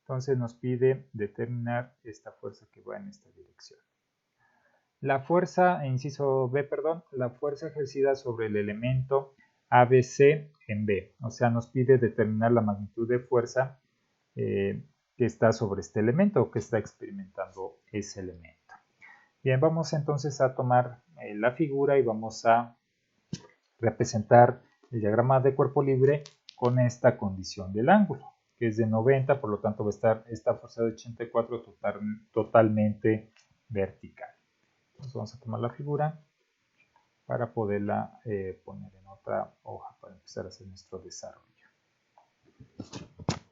Entonces nos pide determinar esta fuerza que va en esta dirección. La fuerza, inciso B, la fuerza ejercida sobre el elemento ABC en B. O sea, nos pide determinar la magnitud de fuerza que está sobre este elemento o que está experimentando ese elemento. Bien, vamos entonces a tomar la figura y vamos a representar el diagrama de cuerpo libre con esta condición del ángulo, que es de 90, por lo tanto va a estar esta fuerza de 84 totalmente vertical. Entonces vamos a tomar la figura para poderla poner en otra hoja para empezar a hacer nuestro desarrollo.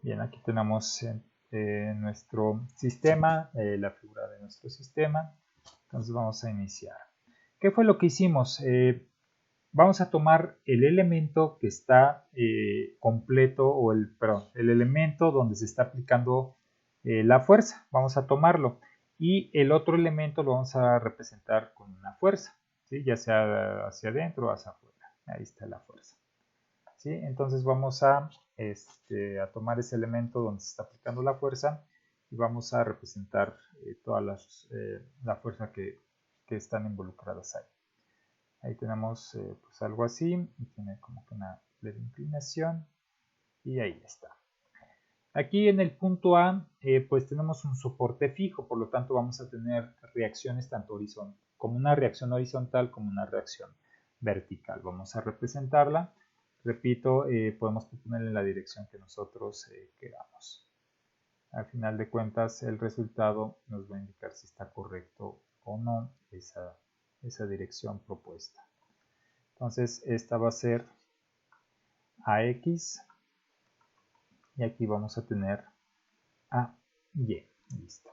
Bien, aquí tenemos nuestro sistema, la figura de nuestro sistema. Entonces vamos a iniciar. ¿Qué fue lo que hicimos? Vamos a tomar el elemento que está completo, o el elemento donde se está aplicando la fuerza. Vamos a tomarlo. Y el otro elemento lo vamos a representar con una fuerza, ¿sí? Ya sea hacia adentro o hacia afuera. Ahí está la fuerza, ¿sí? Entonces vamos a tomar ese elemento donde se está aplicando la fuerza y vamos a representar toda la fuerza que están involucradas ahí. Ahí tenemos pues algo así, y tiene como que una leve inclinación y ahí está. Aquí en el punto A, pues tenemos un soporte fijo, por lo tanto vamos a tener reacciones tanto como una reacción horizontal como una reacción vertical. Vamos a representarla. Repito, podemos ponerle en la dirección que nosotros queramos. Al final de cuentas, el resultado nos va a indicar si está correcto o no esa dirección propuesta. Entonces, esta va a ser AX y aquí vamos a tener AY. Listo.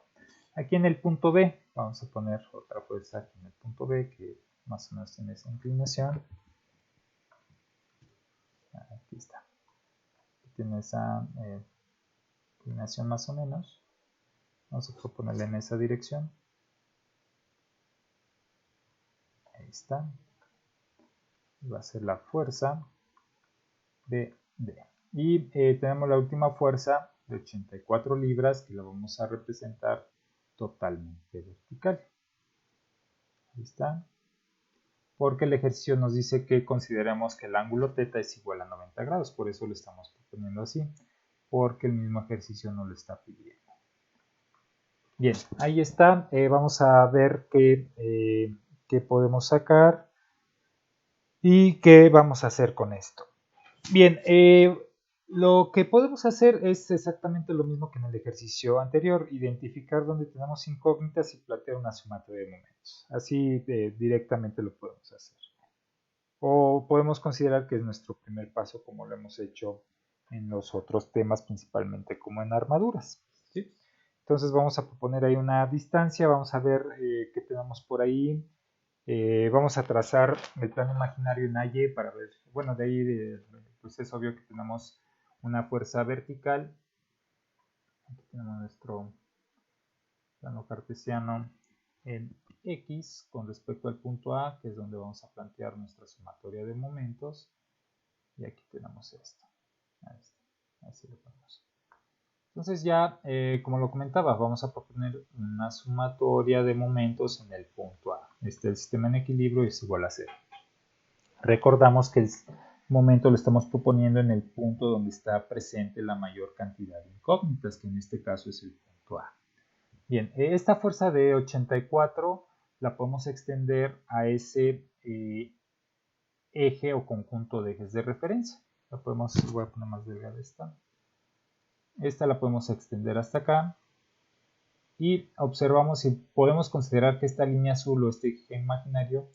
Aquí en el punto B, vamos a poner otra fuerza aquí en el punto B que más o menos tiene esa inclinación. Aquí está. Aquí tiene esa inclinación más o menos. Vamos a proponerle en esa dirección. Ahí está. Va a ser la fuerza BD. Y tenemos la última fuerza de 84 libras que la vamos a representar totalmente vertical. Ahí está. Porque el ejercicio nos dice que consideremos que el ángulo θ es igual a 90 grados. Por eso lo estamos proponiendo así. Porque el mismo ejercicio nos lo está pidiendo. Bien, ahí está. Vamos a ver qué podemos sacar y qué vamos a hacer con esto. Bien, lo que podemos hacer es exactamente lo mismo que en el ejercicio anterior, identificar dónde tenemos incógnitas y plantear una sumatoria de momentos. Así directamente lo podemos hacer. O podemos considerar que es nuestro primer paso como lo hemos hecho en los otros temas, principalmente como en armaduras. ¿Sí? Entonces vamos a proponer ahí una distancia, vamos a ver qué tenemos por ahí. Vamos a trazar el plano imaginario en AY para ver, bueno, de ahí pues es obvio que tenemos una fuerza vertical. Aquí tenemos nuestro plano cartesiano en X con respecto al punto A, que es donde vamos a plantear nuestra sumatoria de momentos. Y aquí tenemos esto. Así lo ponemos. Entonces ya, como lo comentaba, vamos a proponer una sumatoria de momentos en el punto A. El sistema en equilibrio es igual a 0. Recordamos que el momento lo estamos proponiendo en el punto donde está presente la mayor cantidad de incógnitas, que en este caso es el punto A. Bien, esta fuerza de 84 la podemos extender a ese eje o conjunto de ejes de referencia. Voy a poner más delgada esta. Esta la podemos extender hasta acá y observamos si podemos considerar que esta línea azul o este eje imaginario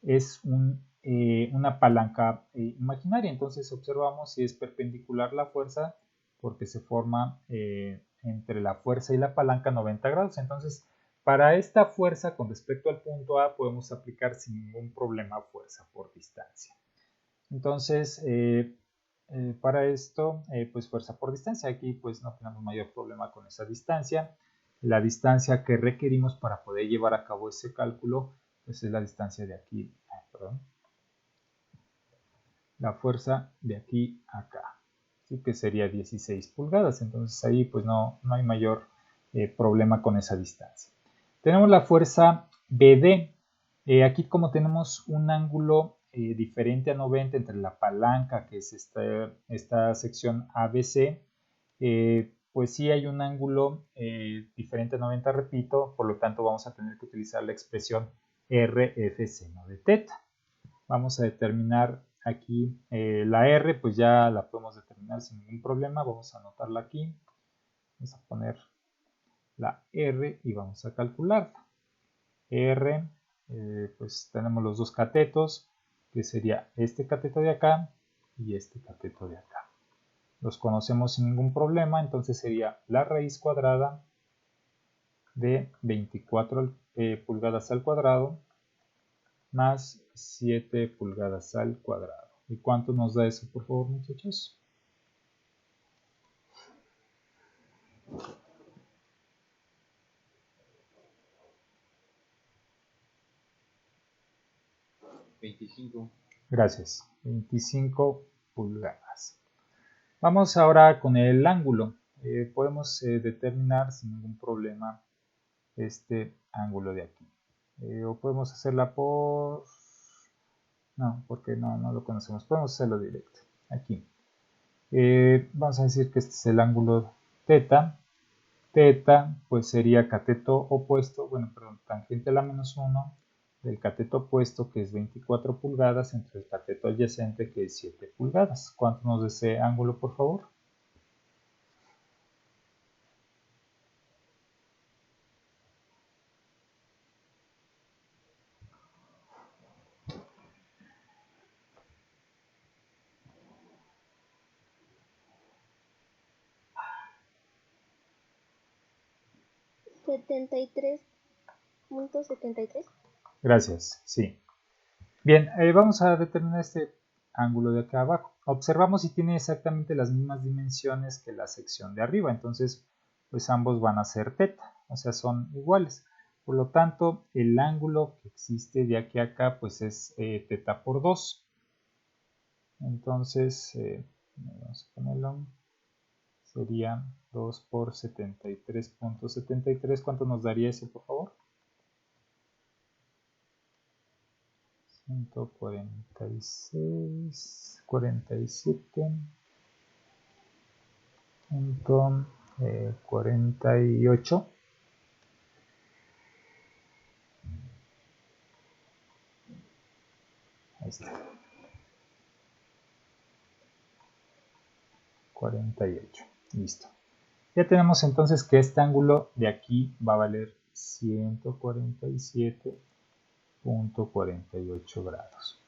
es una palanca imaginaria. Entonces observamos si es perpendicular la fuerza porque se forma entre la fuerza y la palanca 90 grados. Entonces para esta fuerza con respecto al punto A podemos aplicar sin ningún problema fuerza por distancia. Entonces para esto, pues fuerza por distancia. Aquí pues no tenemos mayor problema con esa distancia. La distancia que requerimos para poder llevar a cabo ese cálculo, pues es la distancia de aquí, la fuerza de aquí a acá, ¿sí? Que sería 16 pulgadas. Entonces ahí pues no hay mayor problema con esa distancia. Tenemos la fuerza BD. Aquí como tenemos un ángulo diferente a 90 entre la palanca, que es esta sección ABC, pues sí hay un ángulo diferente a 90, repito, por lo tanto vamos a tener que utilizar la expresión RF seno de teta. Vamos a determinar aquí la R, pues ya la podemos determinar sin ningún problema. Vamos a anotarla aquí. Vamos a poner la R y vamos a calcularla. R, pues tenemos los dos catetos, que sería este cateto de acá y este cateto de acá. Los conocemos sin ningún problema, entonces sería la raíz cuadrada de 24 pulgadas al cuadrado más 7 pulgadas al cuadrado. ¿Y cuánto nos da eso, por favor, muchachos? $25. Gracias, 25 pulgadas. Vamos ahora con el ángulo. Podemos determinar sin ningún problema este ángulo de aquí. O podemos hacerla por... No, porque no lo conocemos. Podemos hacerlo directo. Aquí. Vamos a decir que este es el ángulo teta. Teta pues sería cateto opuesto, bueno, perdón, tangente a la menos 1 del cateto opuesto, que es 24 pulgadas, entre el cateto adyacente, que es 7 pulgadas. ¿Cuánto nos da ese ángulo, por favor? ¿73.73? Gracias, sí. Bien, vamos a determinar este ángulo de acá abajo. Observamos si tiene exactamente las mismas dimensiones que la sección de arriba, entonces pues ambos van a ser teta, o sea, son iguales. Por lo tanto, el ángulo que existe de aquí a acá pues es teta por 2. Entonces, vamos a ponerlo, sería 2 por 73.73. ¿Cuánto nos daría ese, por favor? 146, 47.48. Ahí está. 48. Listo. Ya tenemos entonces que este ángulo de aquí va a valer 147.48 grados.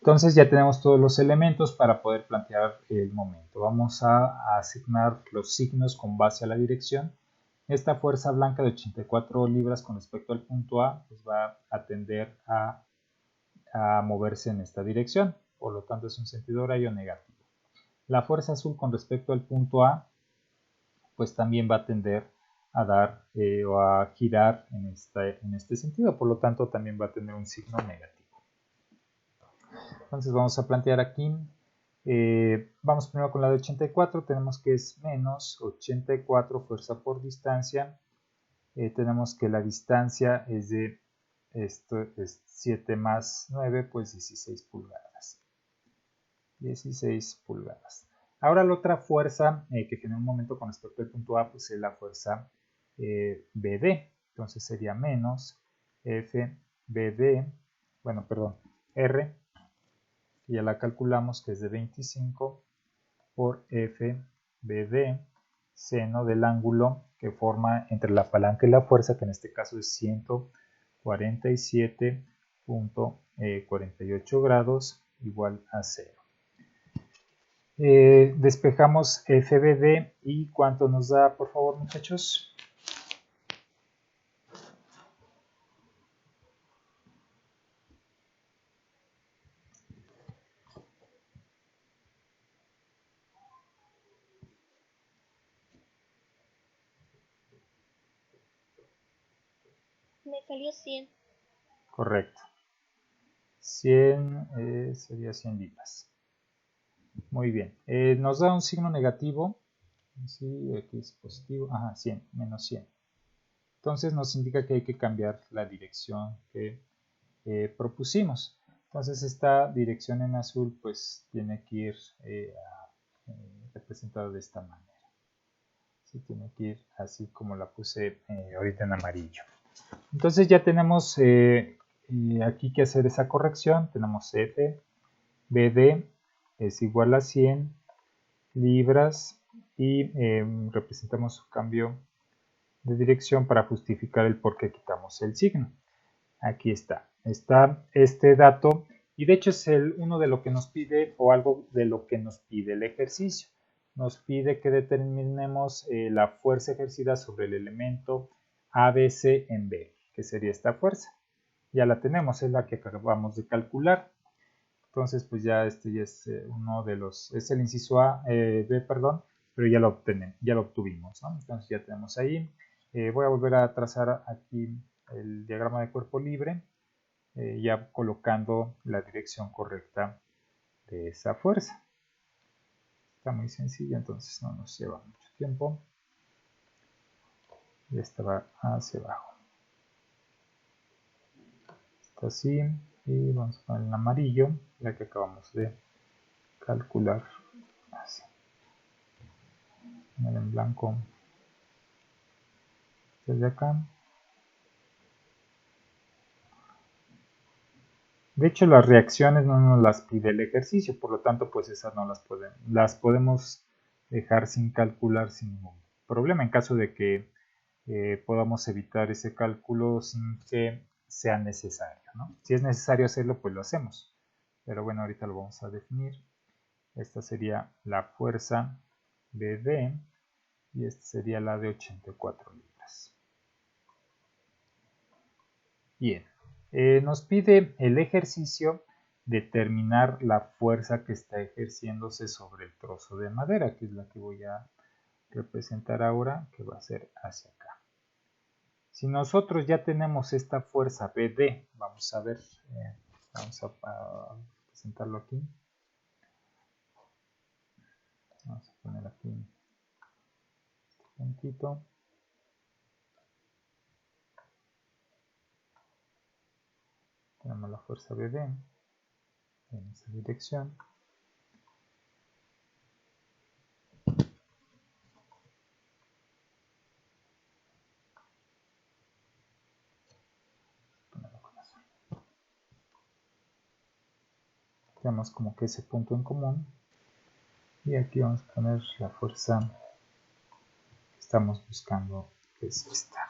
Entonces ya tenemos todos los elementos para poder plantear el momento. Vamos a asignar los signos con base a la dirección. Esta fuerza blanca de 84 libras con respecto al punto A pues va a tender a moverse en esta dirección. Por lo tanto es un sentido horario negativo. La fuerza azul con respecto al punto A pues también va a tender a dar o a girar en este sentido. Por lo tanto también va a tener un signo negativo. Entonces vamos a plantear aquí, vamos primero con la de 84, tenemos que es menos 84 fuerza por distancia, tenemos que la distancia es de, esto es 7 más 9, pues 16 pulgadas. 16 pulgadas. Ahora la otra fuerza que genera un momento con respecto al punto A, pues es la fuerza BD, entonces sería menos FBD, bueno, perdón, R, y ya la calculamos que es de 25 por FBD, seno del ángulo que forma entre la palanca y la fuerza, que en este caso es 147.48 grados, igual a 0. Despejamos FBD y ¿cuánto nos da, por favor, muchachos? Me salió 100. Correcto. 100 sería 100 libras. Muy bien. Nos da un signo negativo. Sí, aquí es positivo. Ajá, 100, menos 100. Entonces nos indica que hay que cambiar la dirección que propusimos. Entonces esta dirección en azul pues tiene que ir representada de esta manera. Sí, tiene que ir así como la puse ahorita en amarillo. Entonces ya tenemos aquí que hacer esa corrección. Tenemos F, BD es igual a 100 libras y representamos su cambio de dirección para justificar el por qué quitamos el signo. Aquí está este dato y de hecho es uno de lo que nos pide o algo de lo que nos pide el ejercicio. Nos pide que determinemos la fuerza ejercida sobre el elemento ABC en B, que sería esta fuerza. Ya la tenemos, es la que acabamos de calcular. Entonces pues ya este ya es uno de los, es el inciso A, B, perdón, pero ya lo obtuvimos, ¿no? Entonces ya tenemos ahí. Voy a volver a trazar aquí el diagrama de cuerpo libre, ya colocando la dirección correcta de esa fuerza. Está muy sencillo, entonces no nos lleva mucho tiempo. Y esta va hacia abajo. Está así, y vamos a poner en amarillo, la que acabamos de calcular. Así. poner en blanco desde acá. De hecho, las reacciones no nos las pide el ejercicio, por lo tanto, pues esas no las podemos dejar sin calcular sin ningún problema, en caso de que podamos evitar ese cálculo sin que sea necesario, ¿no? Si es necesario hacerlo, pues lo hacemos. Pero bueno, ahorita lo vamos a definir. Esta sería la fuerza BD y esta sería la de 84 libras. Bien. Nos pide el ejercicio determinar la fuerza que está ejerciéndose sobre el trozo de madera, que es la que voy a representar ahora, que va a ser hacia acá. Si nosotros ya tenemos esta fuerza BD, vamos a ver, vamos a presentarlo aquí. Vamos a poner aquí este puntito. Tenemos la fuerza BD en esa dirección. Tenemos como que ese punto en común. Y aquí vamos a poner la fuerza que estamos buscando, que es esta.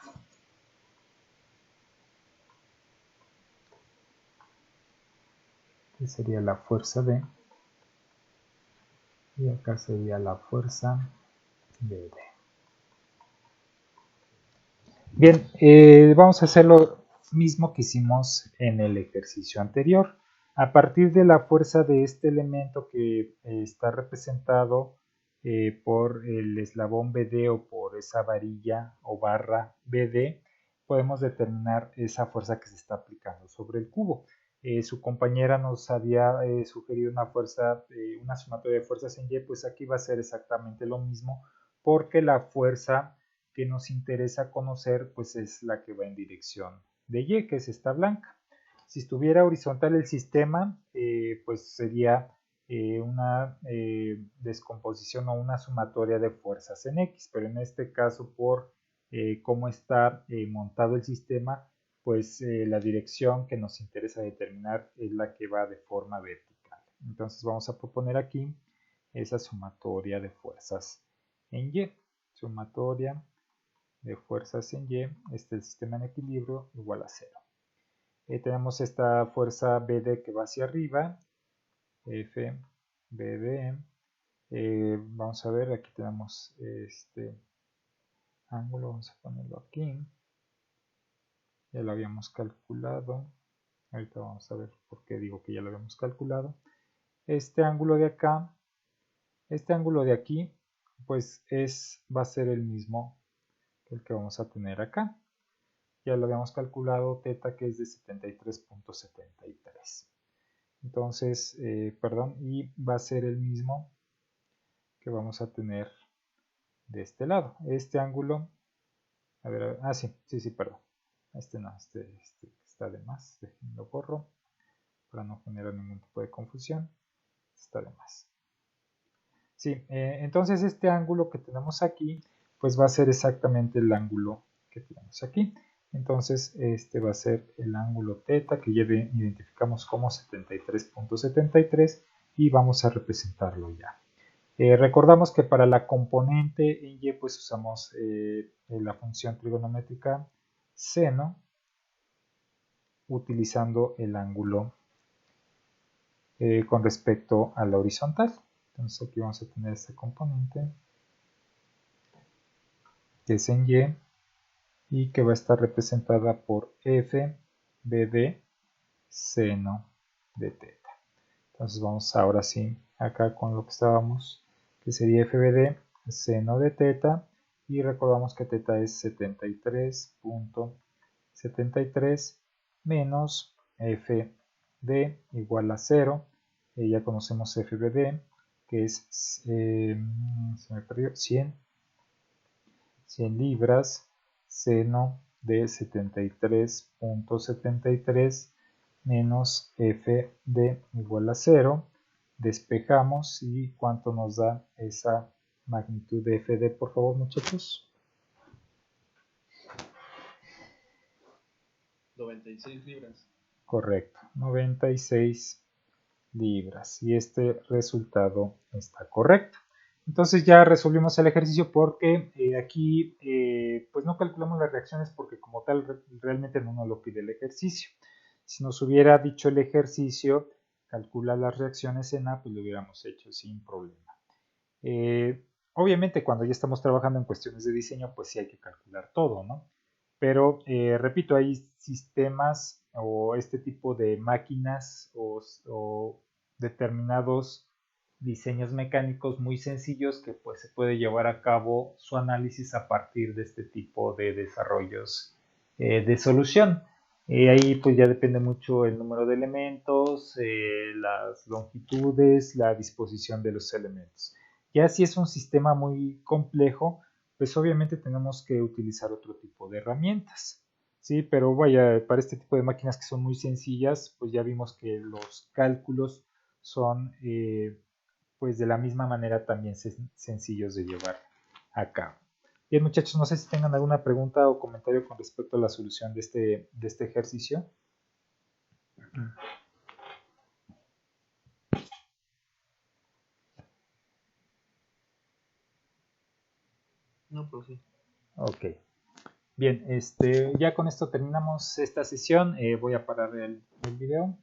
Que sería la fuerza B. Y acá sería la fuerza BD. Bien, vamos a hacer lo mismo que hicimos en el ejercicio anterior. A partir de la fuerza de este elemento que está representado por el eslabón BD o por esa varilla o barra BD, podemos determinar esa fuerza que se está aplicando sobre el cubo. Su compañera nos había sugerido una fuerza, una sumatoria de fuerzas en Y, pues aquí va a ser exactamente lo mismo, porque la fuerza que nos interesa conocer pues es la que va en dirección de Y, que es esta blanca. Si estuviera horizontal el sistema, pues sería una descomposición o una sumatoria de fuerzas en X, pero en este caso por cómo está montado el sistema, pues la dirección que nos interesa determinar es la que va de forma vertical. Entonces vamos a proponer aquí esa sumatoria de fuerzas en Y, sumatoria de fuerzas en Y, el sistema en equilibrio igual a 0. Tenemos esta fuerza BD que va hacia arriba, F, BD. Vamos a ver, aquí tenemos este ángulo, vamos a ponerlo aquí. Ya lo habíamos calculado. Ahorita vamos a ver por qué digo que ya lo habíamos calculado. Este ángulo de acá, este ángulo de aquí, pues va a ser el mismo que el que vamos a tener acá. Ya lo habíamos calculado, teta, que es de 73.73. Entonces, perdón, y va a ser el mismo que vamos a tener de este lado. Este ángulo, a ver, sí, perdón. Este no, este está de más, lo borro para no generar ningún tipo de confusión. Está de más. Sí, entonces este ángulo que tenemos aquí, pues va a ser exactamente el ángulo que tenemos aquí. Entonces este va a ser el ángulo teta que ya identificamos como 73.73 y vamos a representarlo ya. Recordamos que para la componente en Y pues usamos la función trigonométrica seno utilizando el ángulo con respecto a la horizontal. Entonces aquí vamos a tener esta componente que es en Y que va a estar representada por f BD seno de teta. Entonces vamos ahora sí acá con lo que estábamos, que sería FBD seno de teta, y recordamos que teta es 73.73 menos FD igual a 0. Ya conocemos FBD, que es se me perdió, 100 libras, seno de 73.73 menos FD igual a 0. Despejamos y cuánto nos da esa magnitud de FD, por favor, muchachos. 96 libras. Correcto, 96 libras. Y este resultado está correcto. Entonces ya resolvimos el ejercicio porque aquí pues no calculamos las reacciones porque como tal realmente no nos lo pide el ejercicio. Si nos hubiera dicho el ejercicio, calcula las reacciones en A, pues lo hubiéramos hecho sin problema. Obviamente cuando ya estamos trabajando en cuestiones de diseño, pues sí hay que calcular todo, ¿no? Pero repito, hay sistemas o este tipo de máquinas o determinados diseños mecánicos muy sencillos que pues se puede llevar a cabo su análisis a partir de este tipo de desarrollos de solución. Ahí pues ya depende mucho el número de elementos, las longitudes, la disposición de los elementos. Ya si es un sistema muy complejo, pues obviamente tenemos que utilizar otro tipo de herramientas. Sí, pero vaya, para este tipo de máquinas que son muy sencillas, pues ya vimos que los cálculos son pues de la misma manera también sencillos de llevar a cabo. Bien, muchachos, no sé si tengan alguna pregunta o comentario con respecto a la solución de este ejercicio. No, profe. Ok. Bien, ya con esto terminamos esta sesión. Voy a parar el video.